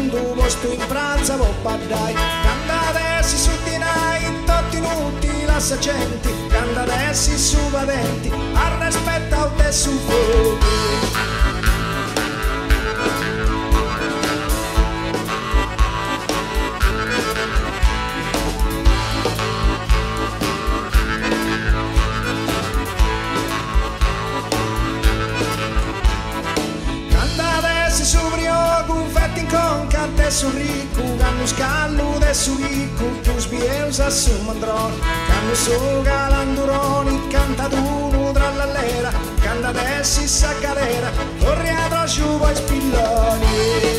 mondo posto in pranza può badai, canta adesso su di noi, tutti inutili la gente, canta adesso su patenti, al rispetto del suo fuoco. Su ricco, canno scallo de su ricco, tu sbieus a su mandrone, canno su galanduroni, canta d'uno tra l'allera, canta adesso sa galera, corri a prosciugo e spilloni.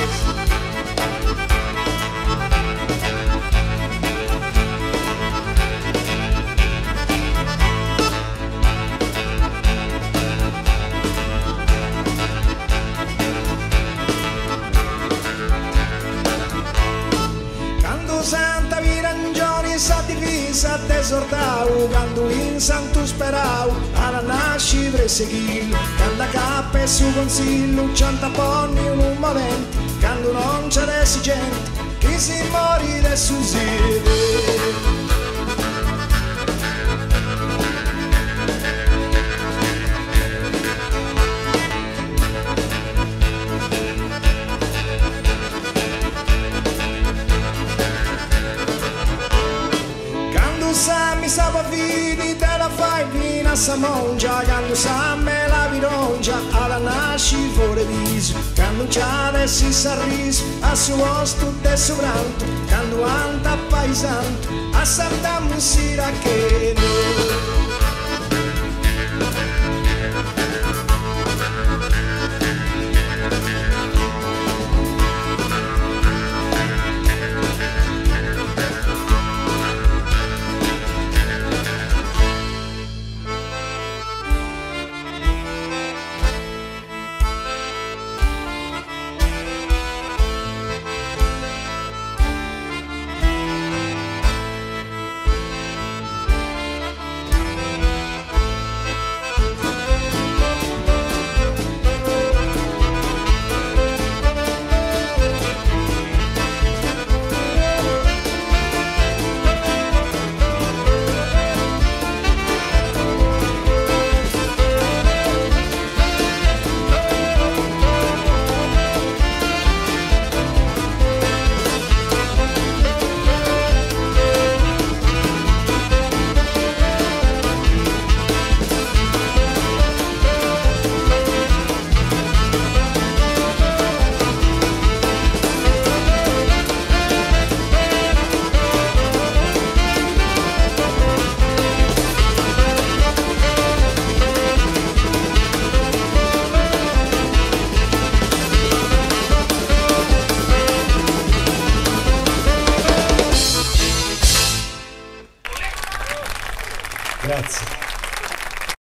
Santa Virangioni sa divisa tesortau, quando in santo sperau, alla nasci preseguillo, quando cappe su consiglio, canta ponni in un momento, quando non c'è gente, chi si mori del sussidio. Mi sa vidi te la fai fino a Samongia, quando sa me la virongia, alla nasci fuori viso, quando già adesso si arriso, a suo posto del sovranto, quando anta paesanto, a Santa Musira che